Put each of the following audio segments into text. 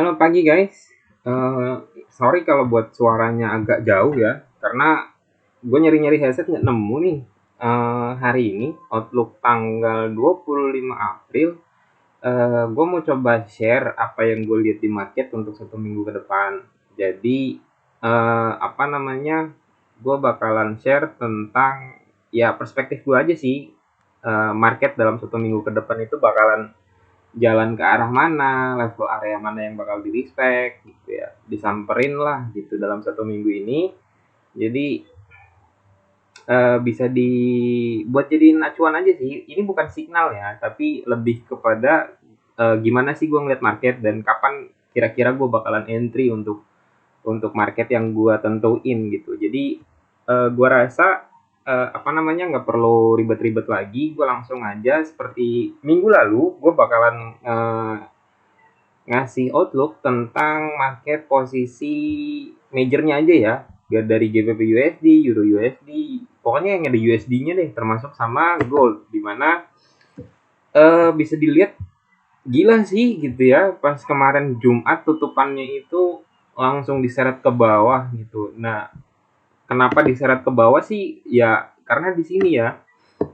Halo pagi guys. Eh, Sorry kalau buat suaranya agak jauh ya, karena gue nyari-nyari headset nggak nemu nih. Hari ini Outlook tanggal 25 April. Gue mau coba share apa yang gue lihat di market untuk 1 minggu ke depan. Jadi apa namanya? Gue bakalan share tentang ya perspektif gue aja sih. Market dalam 1 minggu ke depan itu bakalan jalan ke arah mana, level area mana yang bakal di respect gitu ya, disamperin lah gitu dalam 1 minggu ini. Jadi bisa dibuat jadiin acuan aja sih. Ini bukan signal ya, tapi lebih kepada gimana sih gue ngeliat market dan kapan kira-kira gue bakalan entry untuk market yang gue tentuin gitu. Jadi gue rasa apa namanya nggak perlu ribet-ribet lagi. Gue langsung aja seperti minggu lalu gue bakalan ngasih outlook tentang market posisi majornya aja ya, biar dari GBP USD, Euro USD, pokoknya yang ada USD-nya deh, termasuk sama gold, dimana bisa dilihat gila sih gitu ya, pas kemarin Jumat tutupannya itu langsung diseret ke bawah gitu. Nah, kenapa diseret ke bawah sih? Ya karena di sini ya,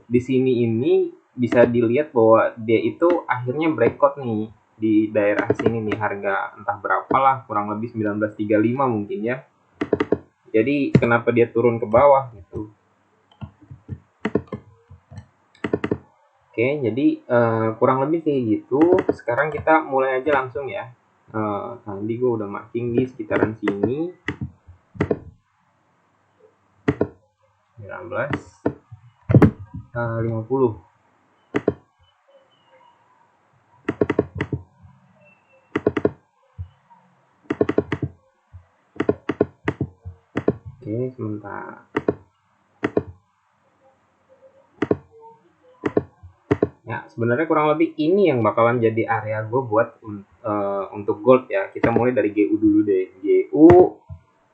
di sini ini bisa dilihat bahwa dia itu akhirnya breakout nih di daerah sini nih, harga entah berapa lah, kurang lebih 1935 mungkin ya. Jadi kenapa dia turun ke bawah gitu. Oke, jadi kurang lebih kayak gitu. Sekarang kita mulai aja langsung ya. Tadi gue udah marking di sekitaran sini 1950. Oke, sebentar. Ya, sebenarnya kurang lebih ini yang bakalan jadi area gue buat untuk gold ya. Kita mulai dari GU dulu deh. GU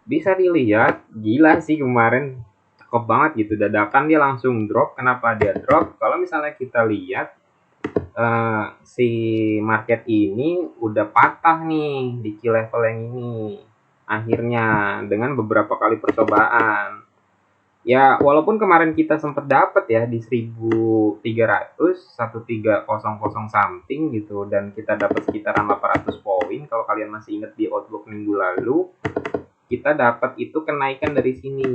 bisa dilihat, gila sih kemarin, cakep banget gitu. Dadakan dia langsung drop. Kenapa dia drop? Kalau misalnya kita lihat si market ini udah patah nih di key level yang ini. Akhirnya dengan beberapa kali percobaan. Ya, walaupun kemarin kita sempat dapat ya di 1300, 1300 something gitu, dan kita dapat sekitaran 800 poin. Kalau kalian masih ingat di outlook minggu lalu, kita dapat itu kenaikan dari sini.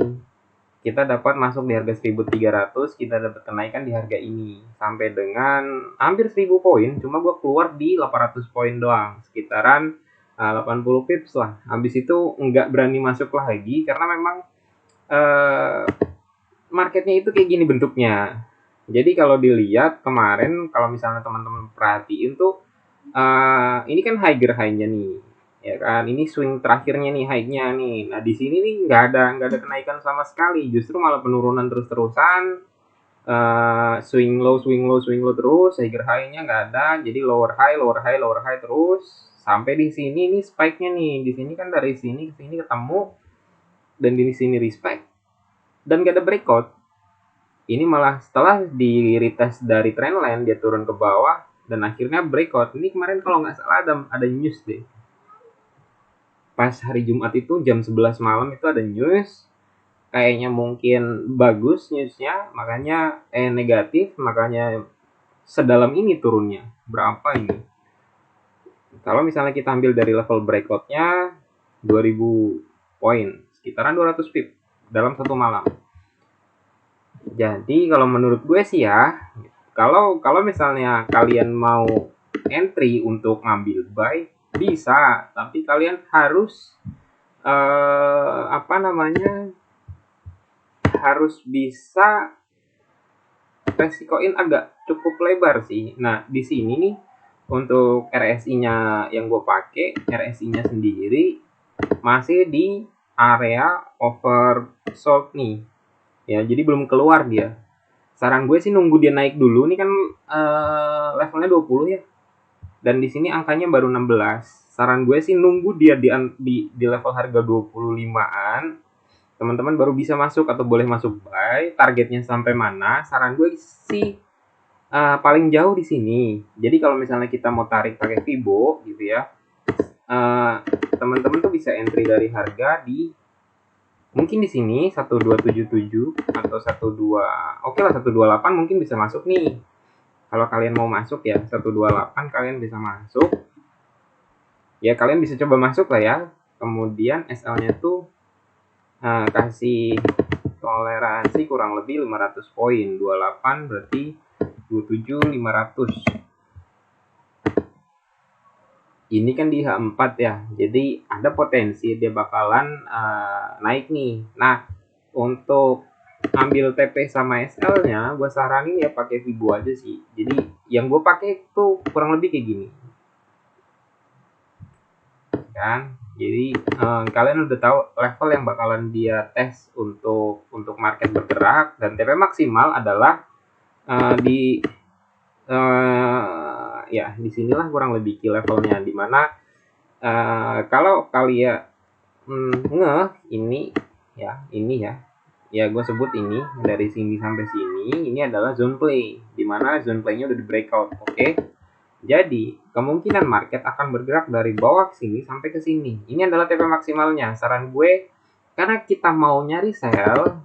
Kita dapat masuk di harga 1300, kita dapat kenaikan di harga ini sampai dengan hampir 1000 poin. Cuma gue keluar di 800 poin doang, sekitaran 80 pips lah. Habis itu nggak berani masuk lagi karena memang marketnya itu kayak gini bentuknya. Jadi kalau dilihat kemarin, kalau misalnya teman-teman perhatiin tuh, ini kan high-nya nih, ya kan? Ini swing terakhirnya nih, high-nya nih. Nah di sini nih nggak ada kenaikan sama sekali, justru malah penurunan terus-terusan. Swing low, swing low, swing low terus, high-nya nggak ada, jadi lower high, lower high, lower high terus sampai di sini nih spike-nya nih. Di sini kan dari sini ke sini ketemu dan di sini respect dan gak ada breakout. Ini malah setelah di retest dari trendline dia turun ke bawah dan akhirnya breakout. Ini kemarin kalau nggak salah ada news deh. Pas hari Jumat itu jam 11 malam itu ada news. Kayaknya mungkin bagus newsnya, makanya negatif, makanya sedalam ini turunnya. Berapa ini? Kalau misalnya kita ambil dari level breakoutnya 2000 poin, sekitaran 200 pip dalam satu malam. Jadi kalau menurut gue sih ya, kalau misalnya kalian mau entry untuk ngambil buy bisa, tapi kalian harus apa namanya, harus bisa resikoin agak cukup lebar sih. Nah di sini nih untuk RSI-nya yang gue pakai, RSI-nya sendiri masih di area oversold nih. Ya, jadi belum keluar dia. Saran gue sih nunggu dia naik dulu. Ini kan levelnya 20 ya. Dan di sini angkanya baru 16. Saran gue sih nunggu dia di level harga 25-an. Teman-teman baru bisa masuk atau boleh masuk buy. Targetnya sampai mana? Saran gue sih paling jauh di sini. Jadi kalau misalnya kita mau tarik pakai Fibo gitu ya, teman-teman tuh bisa entry dari harga di mungkin di sini 1277 atau 12, oke lah 128 mungkin bisa masuk nih. Kalau kalian mau masuk ya 128 kalian bisa masuk. Ya kalian bisa coba masuk lah ya. Kemudian SL-nya tuh kasih toleransi kurang lebih 500 poin. 28 berarti 27 500. Ini kan di H4 ya. Jadi ada potensi dia bakalan naik nih. Nah, untuk ambil TP sama SL-nya, gue saranin ya pakai Vibo aja sih. Jadi yang gue pakai tuh kurang lebih kayak gini. Kan? Jadi kalian udah tahu level yang bakalan dia tes untuk market bergerak, dan TP maksimal adalah di ya disinilah kurang lebih key levelnya, dimana kalau kalian ini ya gue sebut ini dari sini sampai sini, ini adalah zone play, dimana zone playnya udah di breakout. Oke. Jadi kemungkinan market akan bergerak dari bawah ke sini sampai ke sini. Ini adalah TP maksimalnya. Saran gue, karena kita mau nyari sell,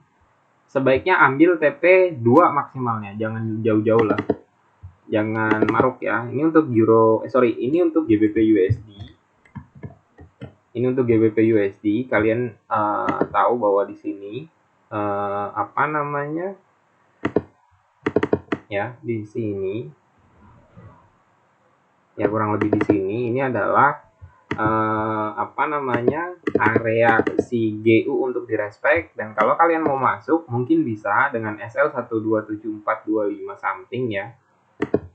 sebaiknya ambil TP 2 maksimalnya, jangan jauh-jauh lah. Jangan maruk ya. Ini untuk ini untuk GBP USD. Ini untuk GBP USD. Kalian tahu bahwa di sini apa namanya? Ya, di sini. Ya kurang lebih di sini. Ini adalah apa namanya? Area si GU untuk direspek, dan kalau kalian mau masuk mungkin bisa dengan SL 127425 something ya.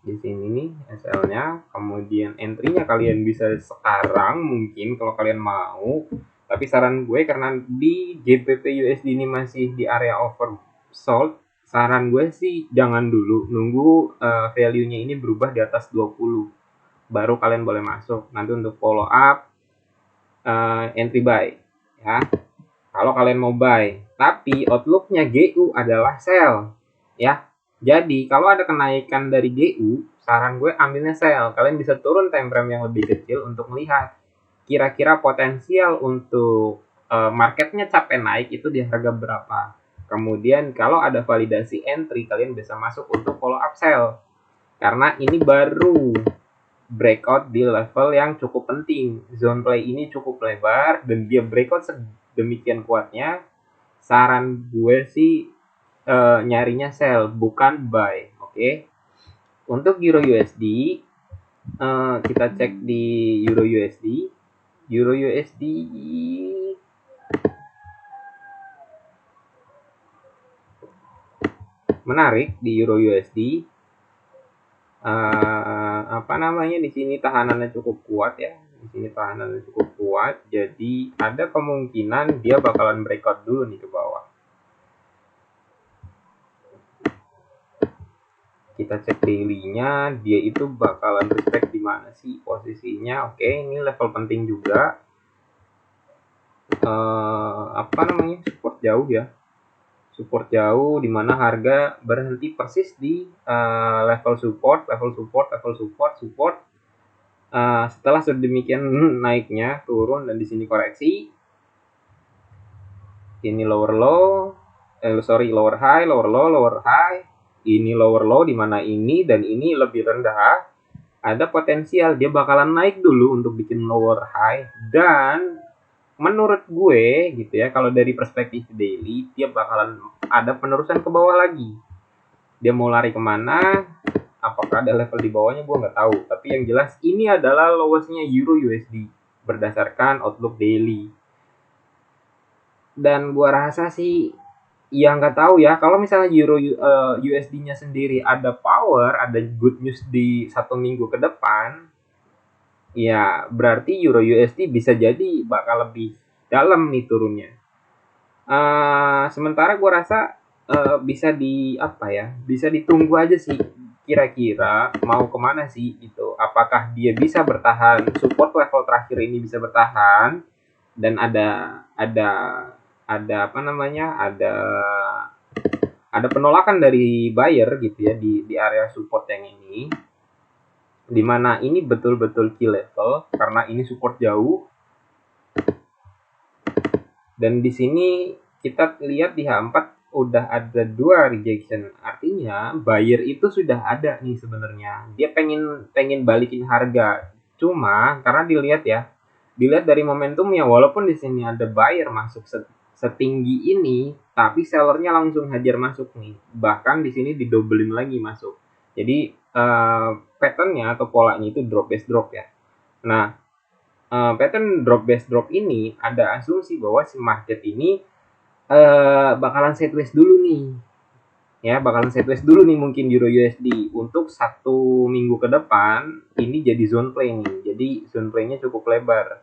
Di sini nih SL-nya, kemudian entry-nya kalian bisa sekarang mungkin kalau kalian mau. Tapi saran gue karena di GBP USD ini masih di area oversold, saran gue sih jangan dulu, nunggu value-nya ini berubah di atas 20 baru kalian boleh masuk. Nanti untuk follow up entry buy ya. Kalau kalian mau buy, tapi outlook-nya GU adalah sell ya. Jadi kalau ada kenaikan dari GU, saran gue ambilnya sell. Kalian bisa turun time frame yang lebih kecil untuk melihat kira-kira potensial untuk marketnya capek naik itu di harga berapa. Kemudian kalau ada validasi entry, kalian bisa masuk untuk follow up sell. Karena ini baru breakout di level yang cukup penting. Zone play ini cukup lebar dan dia breakout sedemikian kuatnya. Saran gue sih nyarinya sell bukan buy. Oke. Untuk Euro USD kita cek di Euro USD. Euro USD menarik di Euro USD. Apa namanya, di sini tahanannya cukup kuat ya. Di sini tahanannya cukup kuat. Jadi ada kemungkinan dia bakalan breakout dulu nih ke bawah. Kita cek daily-nya, dia itu bakalan respect di mana sih posisinya. Oke, ini level penting juga. Apa namanya, support jauh ya. Support jauh di mana harga berhenti persis di level support. Setelah sedemikian naiknya turun dan di sini koreksi. Ini lower high, lower low, lower high. Ini lower low di mana ini dan ini lebih rendah. Ada potensial dia bakalan naik dulu untuk bikin lower high, dan menurut gue gitu ya, kalau dari perspektif daily dia bakalan ada penerusan ke bawah lagi. Dia mau lari kemana, apakah ada level di bawahnya gue nggak tahu, tapi yang jelas ini adalah lowestnya Euro USD berdasarkan outlook daily. Dan gue rasa sih ya nggak tahu ya, kalau misalnya Euro USD-nya sendiri ada power, ada good news di 1 minggu ke depan, ya berarti Euro USD bisa jadi bakal lebih dalam nih turunnya. Sementara gue rasa bisa bisa ditunggu aja sih, kira-kira mau kemana sih gitu. Apakah dia bisa bertahan, support level terakhir ini bisa bertahan, dan ada apa namanya, ada penolakan dari buyer gitu ya di area support yang ini. dimana ini betul-betul key level karena ini support jauh. Dan di sini kita lihat di H4 udah ada 2 rejection. Artinya buyer itu sudah ada nih sebenarnya. Dia pengen balikin harga. Cuma karena dilihat dari momentumnya, walaupun di sini ada buyer masuk setinggi ini, tapi sellernya langsung hajar masuk nih. Bahkan di sini didobelin lagi masuk. Jadi patternnya atau polanya itu drop base drop ya. Nah, pattern drop base drop ini ada asumsi bahwa si market ini bakalan sideways dulu nih. Ya, bakalan sideways dulu nih mungkin Euro USD untuk 1 minggu ke depan. Ini jadi zone play nih. Jadi zone play-nya cukup lebar.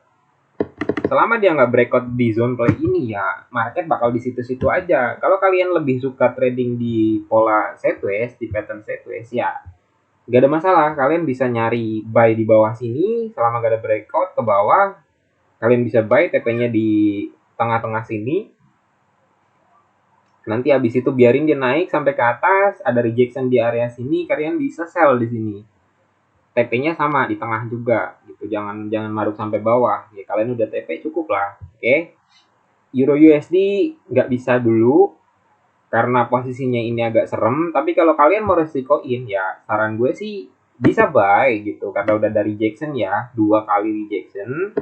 Selama dia nggak breakout di zone play ini ya market bakal di situ-situ aja. Kalau kalian lebih suka trading di pola sideways, di pattern sideways ya nggak ada masalah. Kalian bisa nyari buy di bawah sini selama nggak ada breakout ke bawah. Kalian bisa buy TP-nya di tengah-tengah sini. Nanti habis itu biarin dia naik sampai ke atas, ada rejection di area sini, kalian bisa sell di sini. TP-nya sama di tengah juga gitu. Jangan maruk sampai bawah. Ya kalian udah TP cukup lah. Oke. Euro USD nggak bisa dulu karena posisinya ini agak serem, tapi kalau kalian mau resikoin ya saran gue sih bisa buy gitu karena udah dari rejection ya, 2 kali rejection.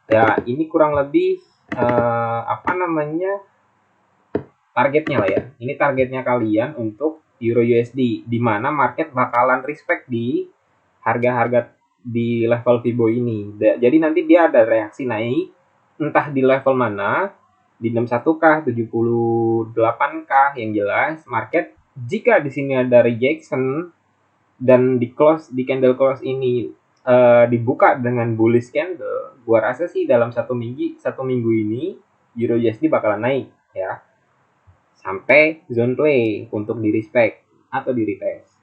Ya, ini kurang lebih targetnya lah ya. Ini targetnya kalian untuk Euro USD, di mana market bakalan respect di harga-harga di level Fibo ini. Jadi nanti dia ada reaksi naik, entah di level mana, di 61K, 78K, yang jelas market jika di sini ada rejection dan di candle close ini dibuka dengan bullish candle, gua rasa sih dalam satu minggu ini Euro USD bakalan naik ya sampai zone play untuk di respect atau di retest.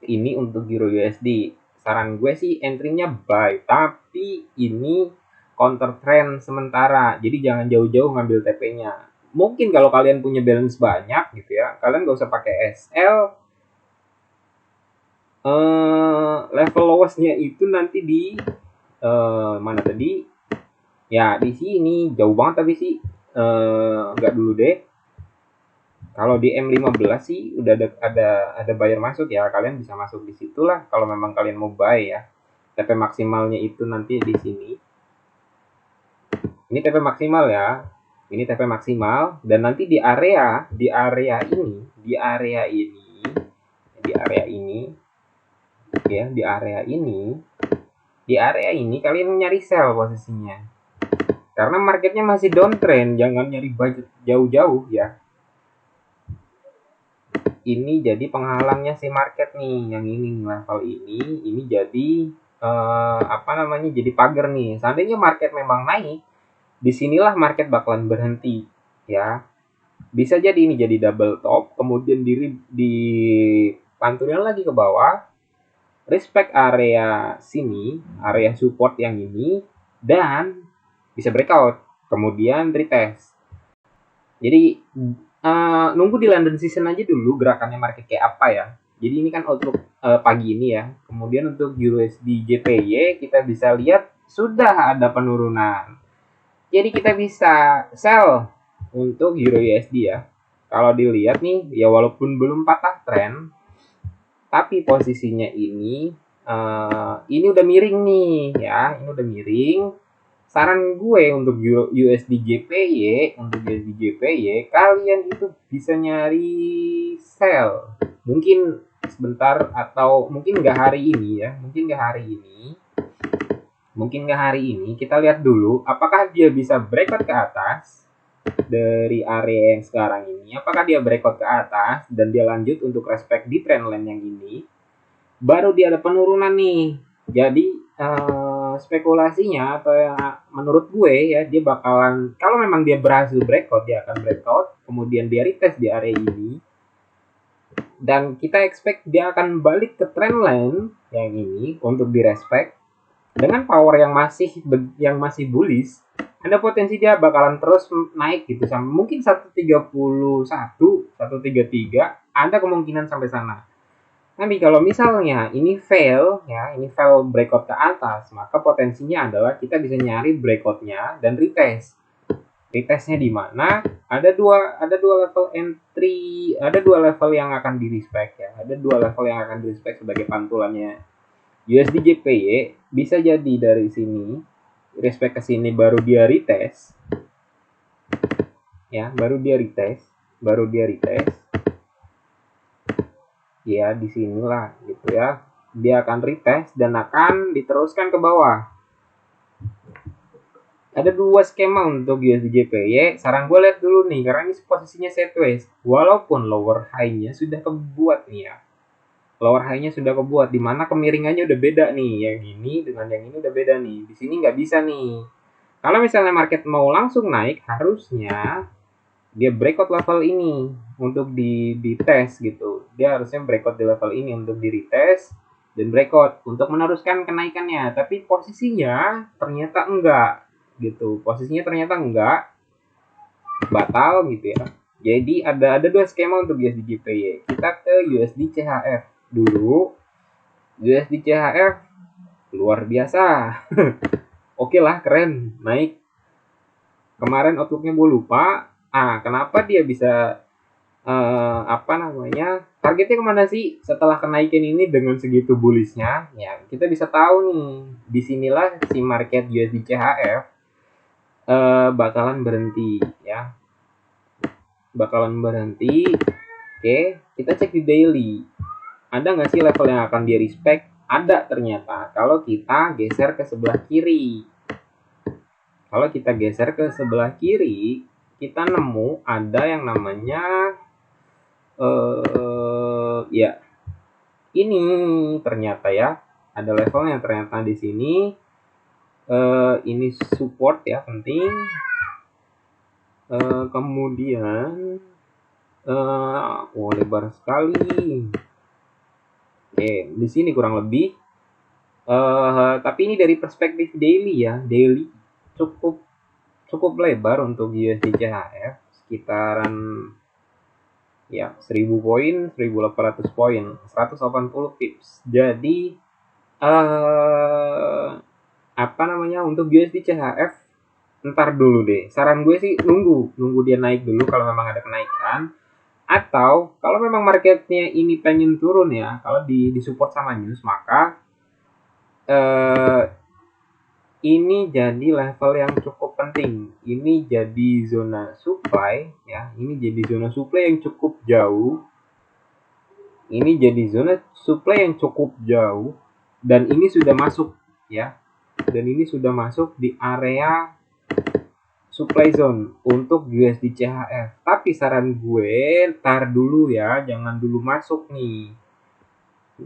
Ini untuk Euro USD. Saran gue sih entry-nya buy, tapi ini counter trend sementara. Jadi jangan jauh-jauh ngambil TP-nya. Mungkin kalau kalian punya balance banyak gitu ya, kalian gak usah pakai SL. Level lowest-nya itu nanti di mana tadi? Ya di sini jauh banget tapi sih nggak dulu deh. Kalau di M15 sih udah ada buyer masuk ya, kalian bisa masuk di situlah kalau memang kalian mau buy ya. TP maksimalnya itu nanti di sini. Ini TP maksimal ya. Ini TP maksimal dan nanti di area ini kalian nyari sell posisinya. Karena marketnya masih downtrend, jangan nyari budget jauh-jauh ya. Ini jadi penghalangnya si market nih, yang ini level ini jadi jadi pagar nih. Seandainya market memang naik, disinilah market bakalan berhenti ya. Bisa jadi ini jadi double top, kemudian di pantulin lagi ke bawah, respect area sini, area support yang ini, dan bisa breakout, kemudian retest. Jadi nunggu di London season aja dulu gerakannya market kayak apa ya. Jadi ini kan outlook pagi ini ya. Kemudian untuk USD JPY kita bisa lihat sudah ada penurunan. Jadi kita bisa sell untuk Euro USD ya. Kalau dilihat nih ya walaupun belum patah tren, tapi posisinya ini udah miring nih ya. Ini udah miring. Saran gue untuk USD JPY, kalian itu bisa nyari sell. Mungkin sebentar atau mungkin nggak hari ini ya, mungkin nggak hari ini. Kita lihat dulu apakah dia bisa breakout ke atas dari area yang sekarang ini. Apakah dia breakout ke atas dan dia lanjut untuk respect di trendline yang ini. Baru dia ada penurunan nih. Jadi spekulasinya atau yang menurut gue ya dia bakalan kalau memang dia berhasil breakout dia akan breakout kemudian dia retest di area ini dan kita expect dia akan balik ke trendline yang ini untuk di respect dengan power yang masih bullish. Ada potensi dia bakalan terus naik gitu sampai mungkin 131 133 ada kemungkinan sampai sana. Tapi kalau misalnya ini fail ya, ini fail breakout ke atas, maka potensinya adalah kita bisa nyari breakoutnya dan retest. Retestnya di mana? Ada dua level entry, ada dua level yang akan di respect ya. Ada dua level yang akan di respect sebagai pantulannya. USD JPY bisa jadi dari sini respect ke sini baru dia retest ya, baru dia retest ya, di sinilah gitu ya, dia akan retest dan akan diteruskan ke bawah. Ada dua skema untuk USD JPY. Saran gue lihat dulu nih, karena ini posisinya sideways. Walaupun lower high-nya sudah kebuat nih ya. Lower high-nya sudah kebuat, dimana kemiringannya udah beda nih. Yang ini dengan yang ini udah beda nih. Di sini nggak bisa nih. Kalau misalnya market mau langsung naik, harusnya dia breakout level ini untuk di tes gitu. Dia harusnya breakout di level ini untuk di retest dan breakout untuk meneruskan kenaikannya. Tapi posisinya ternyata enggak gitu. Posisinya ternyata enggak, batal gitu ya. Jadi ada dua skema untuk USD JPY. Kita ke USD CHF dulu. USD CHF luar biasa. Oke lah, keren, naik. Kemarin outlooknya gue lupa. Kenapa dia bisa targetnya kemana sih setelah kenaikan ini dengan segitu bullishnya ya, kita bisa tahu nih, disinilah si market USD CHF bakalan berhenti ya, Oke, kita cek di daily, ada nggak sih level yang akan dia respect? Ada ternyata kalau kita geser ke sebelah kiri. Kalau kita geser ke sebelah kiri, kita nemu ada yang namanya ya ini ternyata ya, ada levelnya ternyata di sini. Ini support ya, penting. Kemudian lebar sekali. Oke, di sini kurang lebih. Tapi ini dari perspektif daily ya, daily cukup lebar untuk USD CHF, sekitaran ya 1000 poin, 1800 poin, 180 pips. Jadi untuk USD CHF ntar dulu deh. Saran gue sih nunggu dia naik dulu kalau memang ada kenaikan. Atau kalau memang marketnya ini pengen turun ya, kalau di support sama news, maka ini jadi level yang cukup penting. Ini jadi zona supply ya. Ini jadi zona supply yang cukup jauh. Dan ini sudah masuk ya. Dan ini sudah masuk di area supply zone untuk USD CHF. Tapi saran gue ntar dulu ya, jangan dulu masuk nih.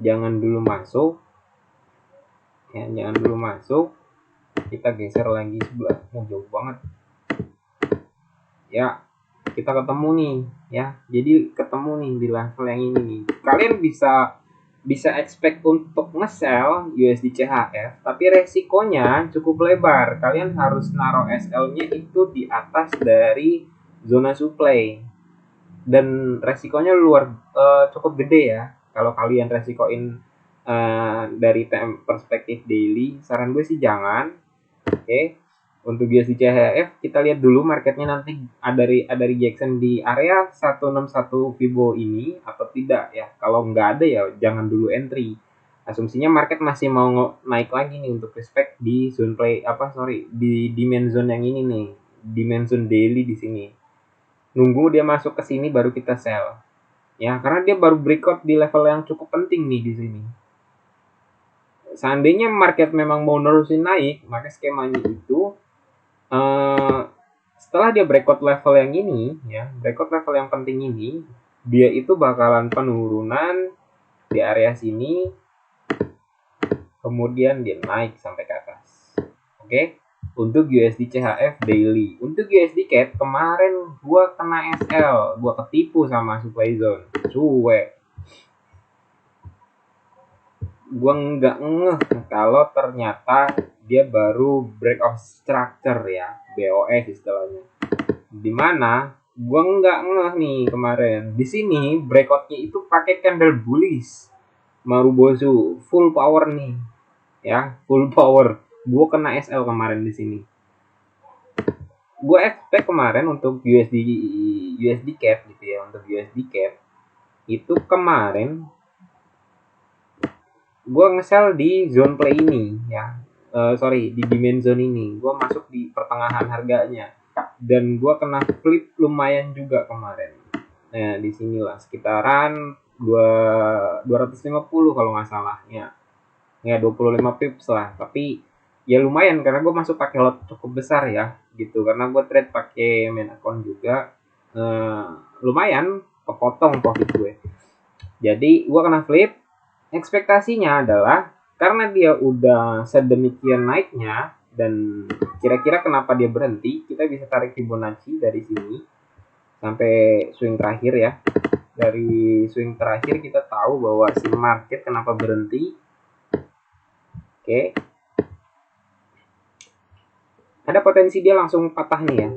Jangan dulu masuk. Kita geser lagi sebelah, jauh banget. Ya, kita ketemu nih ya. Jadi ketemu nih di level yang ini nih. Kalian bisa expect untuk nge-sell USD CHF, tapi resikonya cukup lebar. Kalian harus naruh SL-nya itu di atas dari zona supply. Dan resikonya cukup gede ya. Kalau kalian resikoin dari perspektif daily, saran gue sih jangan. Oke. Untuk USD CHF kita lihat dulu marketnya nanti ada rejection di area 161 Fibo ini atau tidak ya. Kalau nggak ada ya jangan dulu entry. Asumsinya market masih mau naik lagi nih untuk respect di zone play di demand zone yang ini nih, demand zone daily di sini. Nunggu dia masuk ke sini baru kita sell. Ya, karena dia baru breakout di level yang cukup penting nih di sini. Seandainya market memang mau nerusin naik, maka skemanya itu setelah dia breakout level yang ini ya, breakout level yang penting ini, dia itu bakalan penurunan di area sini, kemudian dia naik sampai ke atas. Oke, untuk USD CHF daily. Untuk USD CAD kemarin gua kena SL, gua ketipu sama supply zone, cuek. Gua nggak ngeh kalau ternyata dia baru break of structure ya, BOS istilahnya. Dimana gua nggak ngeh nih kemarin. Di sini breakoutnya itu pakai candle bullish. Marubozu full power nih ya, full power. Gue kena SL kemarin di sini. Gue expect kemarin untuk USD cap gitu ya, untuk USD cap itu kemarin gue nge-sell di zone play ini ya. Sorry, di demand zone ini gue masuk di pertengahan harganya dan gue kena flip lumayan juga kemarin. Nah di sinilah sekitaran 250 kalau nggak salah ya, 25 pips lah, tapi ya lumayan karena gue masuk pakai lot cukup besar ya gitu, karena gue trade pakai main account juga. Lumayan kepotong profit gue. Jadi gue kena flip. Ekspektasinya adalah karena dia udah sedemikian naiknya dan kira-kira kenapa dia berhenti, kita bisa tarik Fibonacci dari sini sampai swing terakhir ya. Dari swing terakhir kita tahu bahwa si market kenapa berhenti. Oke. Ada potensi dia langsung patah nih ya.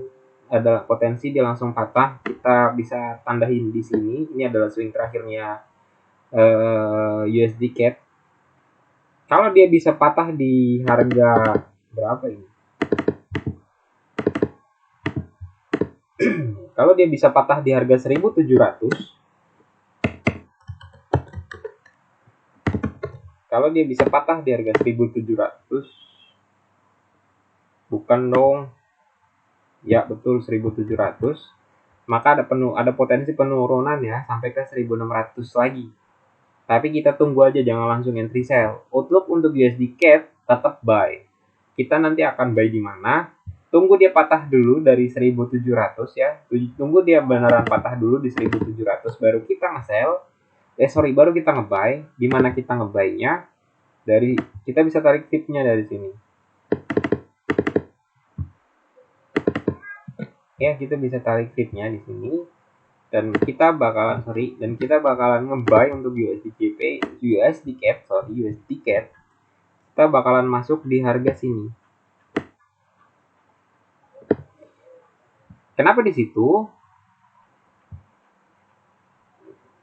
Ada potensi dia langsung patah. Kita bisa tandain di sini. Ini adalah swing terakhirnya USD CAD. Kalau dia bisa patah di harga berapa ini? Kalau dia bisa patah di harga 1.700, kalau dia bisa patah di harga 1.700, bukan dong, ya betul 1.700, maka ada potensi penurunan ya sampai ke 1.600 lagi. Tapi kita tunggu aja, jangan langsung entry sell. Outlook untuk USD CAD tetap buy. Kita nanti akan buy di mana? Tunggu dia patah dulu dari 1.700 ya. Tunggu dia beneran patah dulu di 1.700 baru kita nge-sell. Baru kita nge-buy. Di mana kita nge-buy-nya? Dari kita bisa tarik tipnya dari sini. Ya, kita bisa tarik tipnya di sini. Dan kita bakalan nge-buy untuk USD CAD. Kita bakalan masuk di harga sini. Kenapa di situ?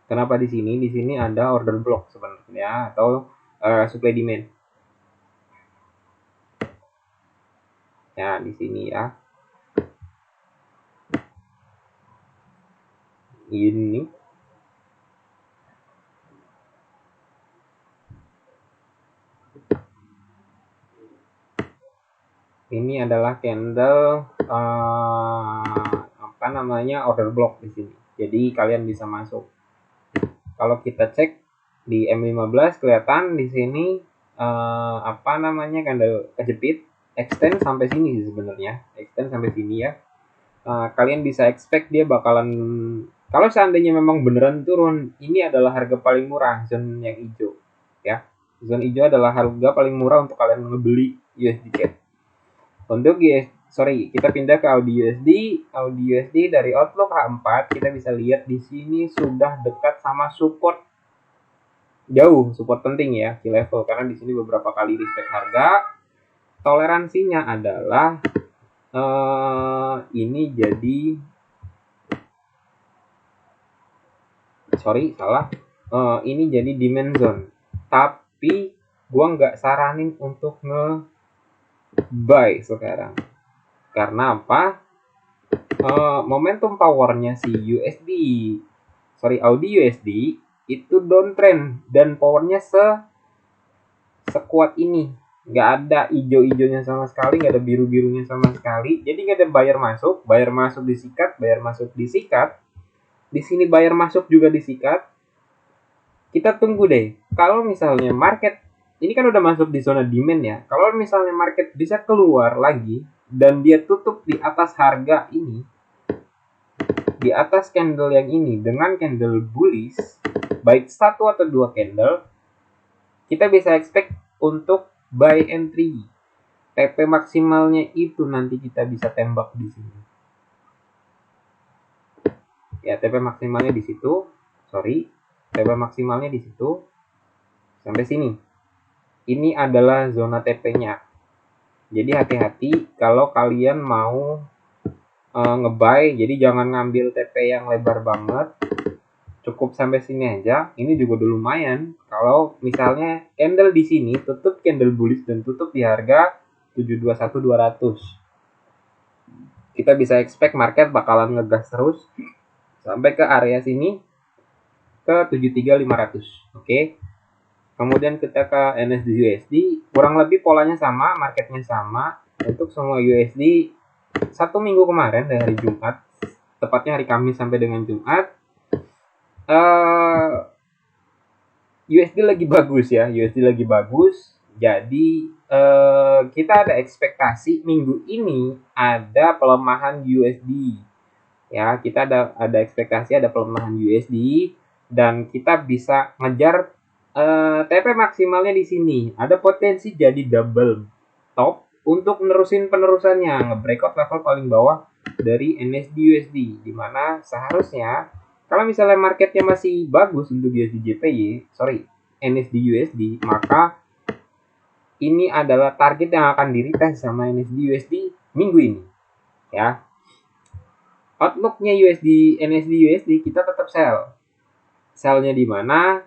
Kenapa di sini? Di sini ada order block sebenarnya atau supply demand. Ya, di sini ya. Ini adalah candle order block di sini. Jadi kalian bisa masuk. Kalau kita cek di M15 kelihatan di sini candle kejepit, extend sampai sini sebenarnya. Extend sampai sini ya. Kalian bisa expect dia bakalan, kalau seandainya memang beneran turun, ini adalah harga paling murah, zone yang hijau ya. Zone hijau adalah harga paling murah untuk kalian ngebeli USD CAD. Untuk kita pindah ke Audi USD dari Outlook H4, kita bisa lihat di sini sudah dekat sama support jauh, support penting ya, key level, karena di sini beberapa kali respect harga. Toleransinya adalah ini jadi ini jadi demand zone, tapi gua nggak saranin untuk nge-buy sekarang. Karena apa? Momentum powernya si Audi USD itu downtrend dan powernya sekuat ini. Nggak ada hijau-hijaunya sama sekali, nggak ada biru-birunya sama sekali. Jadi nggak ada buyer masuk disikat, di sini buyer masuk juga disikat. Kita tunggu deh. Kalau misalnya market ini kan udah masuk di zona demand ya. Kalau misalnya market bisa keluar lagi dan dia tutup di atas harga ini, di atas candle yang ini dengan candle bullish, baik satu atau dua candle, kita bisa expect untuk buy entry. TP maksimalnya itu nanti kita bisa tembak di sini. Ya, TP maksimalnya di situ. TP maksimalnya di situ. Sampai sini. Ini adalah zona TP-nya. Jadi hati-hati kalau kalian mau nge-buy. Jadi jangan ngambil TP yang lebar banget. cukup sampai sini aja, ini juga udah lumayan. Kalau misalnya candle di sini tutup candle bullish dan tutup di harga 721.200, kita bisa expect market bakalan ngegas terus sampai ke area sini ke 73.500. Oke. Kemudian kita ke NSD USD, kurang lebih polanya sama, marketnya sama untuk semua USD. Satu minggu kemarin dari hari Jumat, tepatnya hari Kamis sampai dengan Jumat, USD lagi bagus ya, USD lagi bagus. Jadi kita ada ekspektasi minggu ini ada pelemahan USD. Ya, kita ada ekspektasi ada pelemahan USD dan kita bisa ngejar TP maksimalnya di sini. Ada potensi jadi double top untuk nerusin penerusannya, nge-breakout level paling bawah dari NSD USD, di mana seharusnya kalau misalnya marketnya masih bagus untuk USD JPY, NSD USD, maka ini adalah target yang akan di-retest sama NSD USD minggu ini. Ya. Outlook-nya NSD USD kita tetap sell. Sell-nya di mana?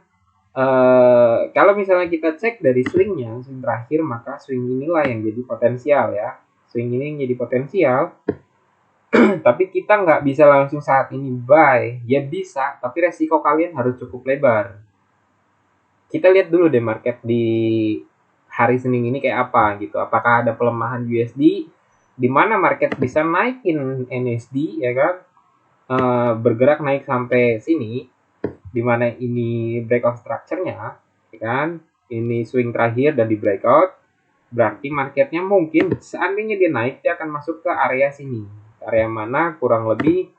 Kalau misalnya kita cek dari swing terakhir, maka swing inilah yang jadi potensial ya. Swing ini yang jadi potensial. Tapi kita nggak bisa langsung saat ini buy. Ya bisa, tapi resiko kalian harus cukup lebar. Kita lihat dulu deh market di hari Senin ini kayak apa gitu. Apakah ada pelemahan USD di mana market bisa naikin NSD ya kan? Bergerak naik sampai sini, di mana ini breakout structure-nya, ya kan? Ini swing terakhir dan di breakout, berarti marketnya mungkin seandainya dia naik, dia akan masuk ke area sini, area mana kurang lebih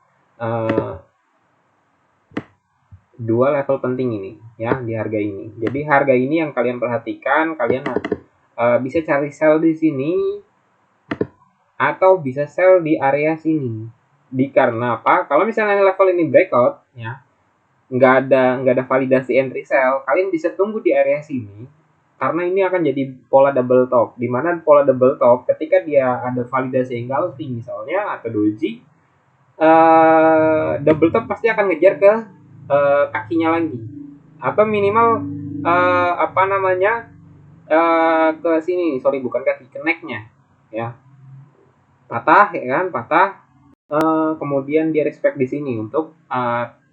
dua level penting ini, ya di harga ini. Jadi harga ini yang kalian perhatikan, kalian bisa cari sell di sini atau bisa sell di area sini. Karena apa? Kalau misalnya level ini breakout, ya nggak ada validasi entry sell, kalian bisa tunggu di area sini karena ini akan jadi pola double top, di mana pola double top ketika dia ada validasi engulfing misalnya atau doji, double top pasti akan ngejar ke kakinya lagi atau minimal ke sini, bukan kaki, ke necknya ya, patah ya kan, kemudian dia respect di sini untuk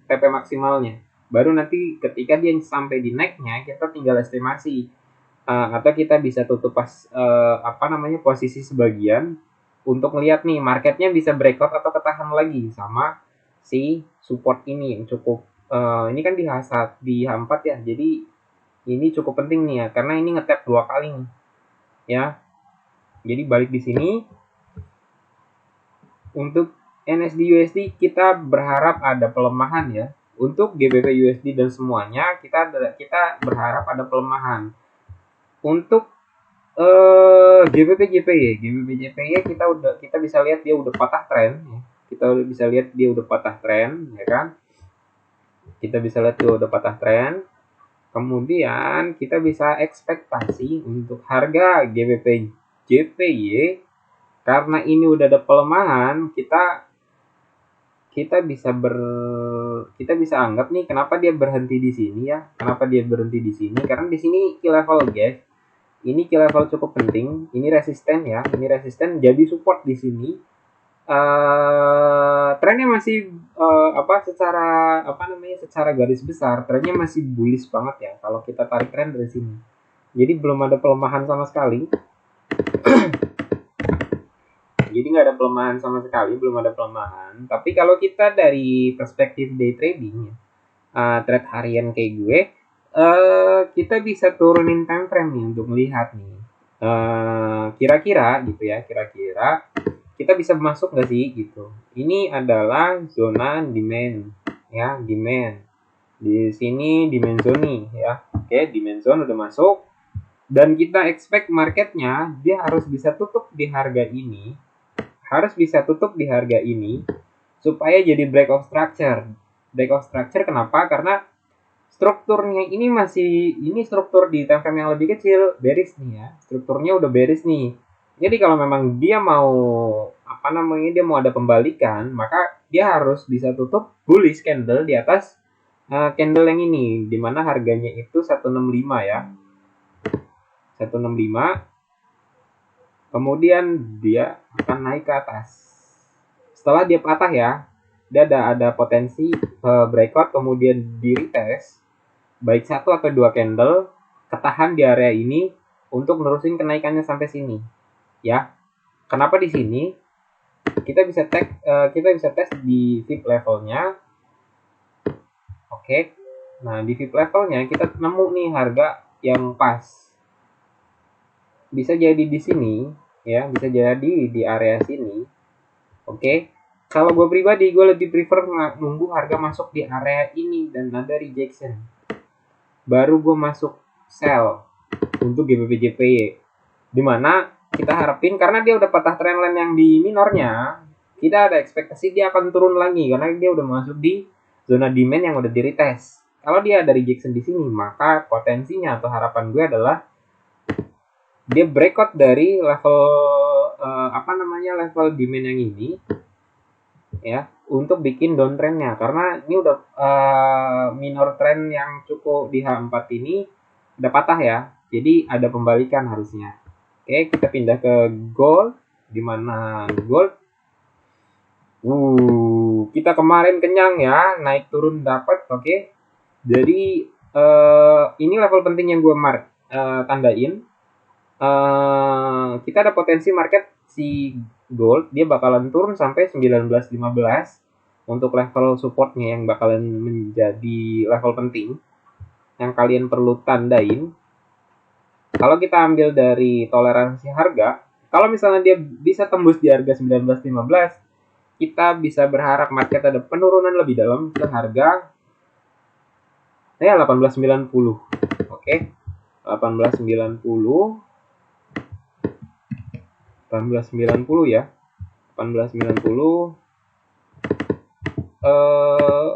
TP maksimalnya. Baru nanti ketika dia sampai di neck-nya, kita tinggal estimasi atau kita bisa tutup pas posisi sebagian untuk melihat nih marketnya bisa breakout atau ketahan lagi sama si support ini yang cukup ini kan di H4 ya. Jadi ini cukup penting nih ya karena ini nge-tap 2 kali nih. Ya. Jadi balik di sini untuk NSD USD kita berharap ada pelemahan ya. Untuk GBP USD dan semuanya kita berharap ada pelemahan. Untuk GBP JPY kita bisa lihat dia udah patah tren ya. Kita bisa lihat dia udah patah tren ya kan. Kita bisa lihat dia udah patah tren. Kemudian kita bisa ekspektasi untuk harga GBP JPY karena ini udah ada pelemahan, kita bisa anggap nih kenapa dia berhenti di sini ya. Kenapa dia berhenti di sini? Karena di sini key level, guys. Ini key level cukup penting. Ini resisten ya. Ini resisten jadi support di sini. Trennya masih secara garis besar trennya masih bullish banget ya kalau kita tarik tren dari sini. Jadi belum ada pelemahan sama sekali. Jadi nggak ada pelemahan sama sekali, belum ada pelemahan. Tapi kalau kita dari perspektif day trading, trade harian kayak gue, kita bisa turunin time frame nih untuk melihat nih. Kira-kira kita bisa masuk nggak sih gitu. Ini adalah zona demand, ya demand. Di sini demand zone nih, ya. Oke, demand zone udah masuk. Dan kita expect marketnya dia harus bisa tutup di harga ini. Supaya jadi breakout structure. Breakout structure kenapa? Karena strukturnya ini struktur di time frame yang lebih kecil, bearish nih ya. Strukturnya udah bearish nih. Jadi kalau memang dia mau ada pembalikan, maka dia harus bisa tutup bullish candle di atas candle yang ini, dimana harganya itu 165 ya, 165. Kemudian dia akan naik ke atas. Setelah dia patah ya, dia ada potensi breakout, kemudian di retest baik satu atau dua candle, ketahan di area ini untuk nerusin kenaikannya sampai sini ya. Kenapa di sini kita bisa tes di VIP levelnya. Oke, nah di VIP levelnya kita nemu nih harga yang pas, bisa jadi di sini ya, bisa jadi di area sini. Oke, kalau gue pribadi gue lebih prefer nunggu harga masuk di area ini dan ada rejection, baru gue masuk sell untuk GBP JPY, dimana kita harapin karena dia udah patah trendline yang di minornya, kita ada ekspektasi dia akan turun lagi karena dia udah masuk di zona demand yang udah di retest. Kalau dia ada rejection di sini, maka potensinya atau harapan gue adalah dia breakout dari level level demand yang ini ya, untuk bikin downtrendnya, karena ini udah minor trend yang cukup di H4 ini udah patah ya, jadi ada pembalikan harusnya. Oke, kita pindah ke gold, dimana gold kita kemarin kenyang ya, naik turun dapat. Oke, jadi ini level penting yang gue tandain. Kita ada potensi market si gold dia bakalan turun sampai 19.15 untuk level supportnya yang bakalan menjadi level penting yang kalian perlu tandain. Kalau kita ambil dari toleransi harga, kalau misalnya dia bisa tembus di harga 19.15, kita bisa berharap market ada penurunan lebih dalam ke harga 18.90. Oke, 18.90 ya, 1890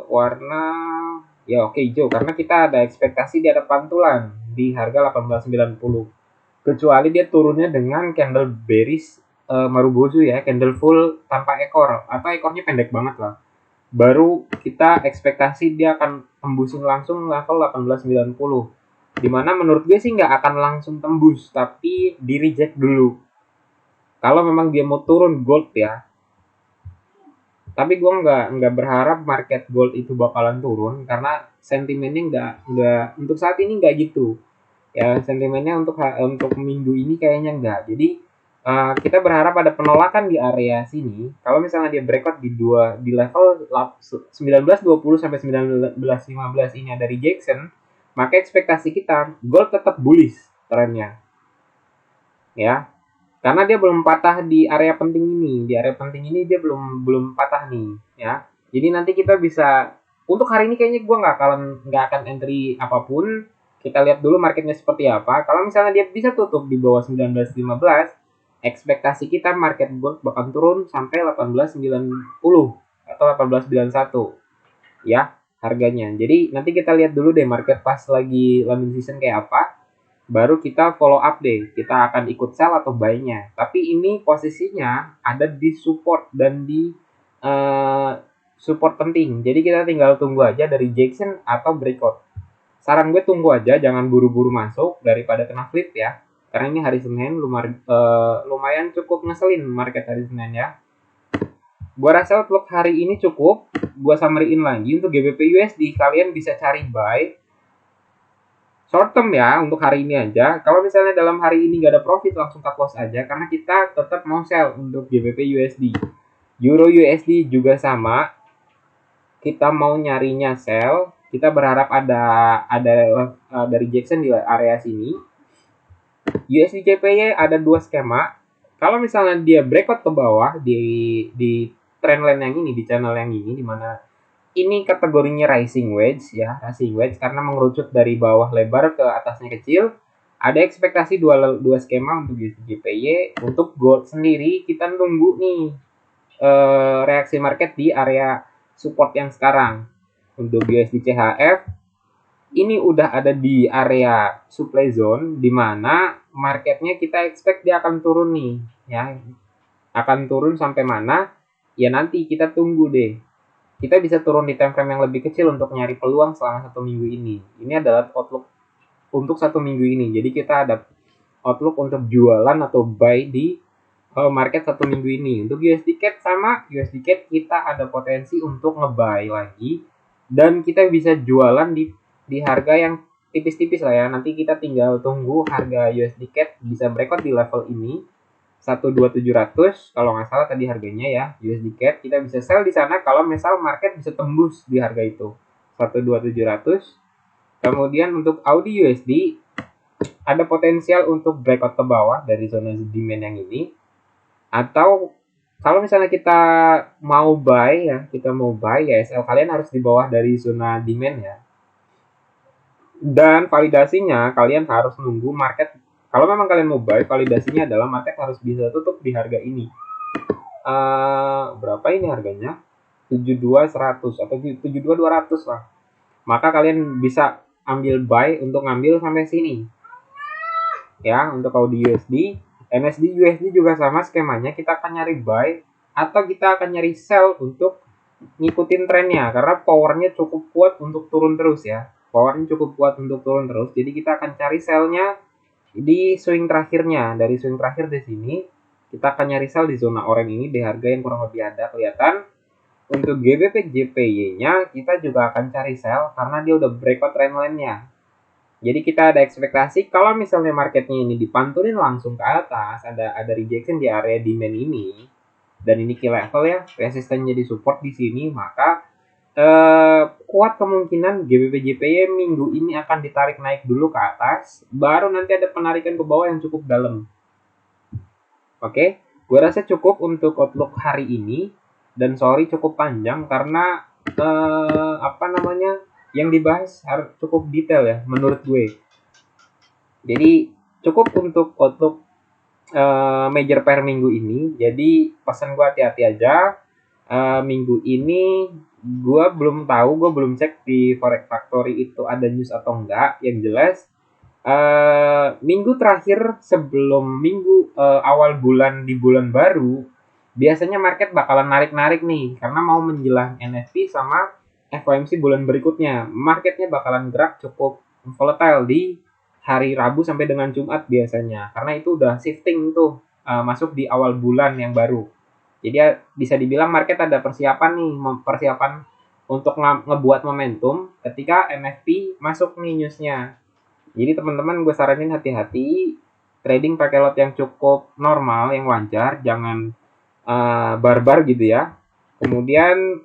warna ya oke hijau, karena kita ada ekspektasi dia ada pantulan di harga 1890, kecuali dia turunnya dengan candle bearish Marubozu ya, candle full tanpa ekor atau ekornya pendek banget lah, baru kita ekspektasi dia akan tembusin langsung level 1890, dimana menurut gue sih nggak akan langsung tembus, tapi di reject dulu kalau memang dia mau turun gold ya. Tapi gue nggak berharap market gold itu bakalan turun karena sentimennya nggak untuk saat ini nggak gitu ya, sentimennya untuk minggu ini kayaknya nggak. Jadi kita berharap ada penolakan di area sini. Kalau misalnya dia breakout di level 19.20 sampai 19.15 ini ada rejection, maka ekspektasi kita gold tetap bullish trennya ya, karena dia belum patah di area penting ini. Di area penting ini dia belum patah nih ya. Jadi nanti kita bisa, untuk hari ini kayaknya gue nggak akan entry apapun. Kita lihat dulu marketnya seperti apa. Kalau misalnya dia bisa tutup di bawah 19.15, ekspektasi kita market gold bakal turun sampai 18.90 atau 18.91 ya harganya. Jadi nanti kita lihat dulu deh market pas lagi landing season kayak apa, baru kita follow up deh, kita akan ikut sell atau buy-nya. Tapi ini posisinya ada di support dan di support penting, jadi kita tinggal tunggu aja dari rejection atau breakout. Saran gue tunggu aja, jangan buru-buru masuk daripada kena flip ya, karena ini hari Senin lumayan cukup ngeselin market hari Senin ya. Gue rasa outlook hari ini cukup. Gue summary-in lagi untuk GBP USD, kalian bisa cari buy short term ya untuk hari ini aja. Kalau misalnya dalam hari ini nggak ada profit, langsung cut loss aja karena kita tetap mau sell untuk GBP USD. Euro USD juga sama, kita mau nyarinya sell. Kita berharap ada rejection di area sini. USD JPY ada dua skema. Kalau misalnya dia breakout ke bawah di trendline yang ini, di channel yang ini, dimana ini kategorinya rising wedge ya, rising wedge karena mengerucut dari bawah lebar ke atasnya kecil. Ada ekspektasi dua skema untuk GPY. Untuk gold sendiri kita nunggu nih reaksi market di area support yang sekarang. Untuk USD CHF ini udah ada di area supply zone, di mana marketnya kita expect dia akan turun nih ya. Akan turun sampai mana? Ya nanti kita tunggu deh. kita bisa turun di time frame yang lebih kecil untuk nyari peluang selama 1 minggu ini. Ini adalah outlook untuk 1 minggu ini. Jadi kita ada outlook untuk jualan atau buy di market 1 minggu ini. Untuk USD CAD sama, USD CAD kita ada potensi untuk nge-buy lagi dan kita bisa jualan di harga yang tipis-tipis lah ya. Nanti kita tinggal tunggu harga USD CAD bisa breakout di level ini 12700 kalau nggak salah tadi harganya ya USD CAD. Kita bisa sell di sana kalau misal market bisa tembus di harga itu 12700. Kemudian untuk Audi USD ada potensial untuk breakout ke bawah dari zona demand yang ini, atau kalau misalnya kita mau buy ya, SL kalian harus di bawah dari zona demand ya. Dan validasinya kalian harus nunggu market. Kalau memang kalian mau buy, validasinya adalah market harus bisa tutup di harga ini. Berapa ini harganya? 72.100 atau 72.200 lah. Maka kalian bisa ambil buy untuk ngambil sampai sini. Ya, untuk Audi USD, MSD USD juga sama skemanya, kita akan nyari buy atau kita akan nyari sell untuk ngikutin trennya karena powernya cukup kuat untuk turun terus ya. Powernya cukup kuat untuk turun terus. Jadi kita akan cari sellnya di swing terakhirnya. Dari swing terakhir di sini kita akan nyari sell di zona oranye ini di harga yang kurang lebih ada kelihatan. Untuk GBP JPY-nya kita juga akan cari sell karena dia udah breakout trendline-nya. Jadi kita ada ekspektasi kalau misalnya marketnya ini dipantunin langsung ke atas, ada rejection di area demand ini, dan ini key level ya, resistennya di support di sini, maka kuat kemungkinan GBP JPY minggu ini akan ditarik naik dulu ke atas, baru nanti ada penarikan ke bawah yang cukup dalam. Oke, gue rasa cukup untuk outlook hari ini, dan sorry cukup panjang karena yang dibahas harus cukup detail ya menurut gue. Jadi cukup untuk major pair minggu ini. Jadi pesan gue hati-hati aja. Minggu ini gue belum tahu, gue belum cek di Forex Factory itu ada news atau enggak. Yang jelas minggu terakhir sebelum minggu awal bulan di bulan baru, biasanya market bakalan narik-narik nih karena mau menjelang NFP sama FOMC bulan berikutnya. Marketnya bakalan gerak cukup volatile di hari Rabu sampai dengan Jumat biasanya. Karena itu udah shifting tuh masuk di awal bulan yang baru. Jadi bisa dibilang market ada persiapan untuk ngebuat momentum ketika NFP masuk nih newsnya. Jadi teman-teman gue saranin hati-hati, trading pakai lot yang cukup normal, yang wajar, jangan barbar gitu ya. Kemudian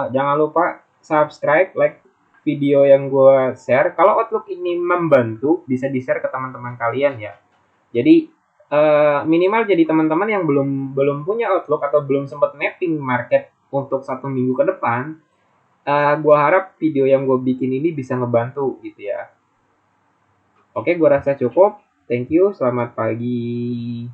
jangan lupa subscribe, like video yang gue share. Kalau outlook ini membantu, bisa di-share ke teman-teman kalian ya. Jadi minimal jadi teman-teman yang belum punya outlook atau belum sempat mapping market untuk 1 minggu ke depan, gue harap video yang gue bikin ini bisa ngebantu gitu ya. Oke, gue rasa cukup. Thank you, selamat pagi.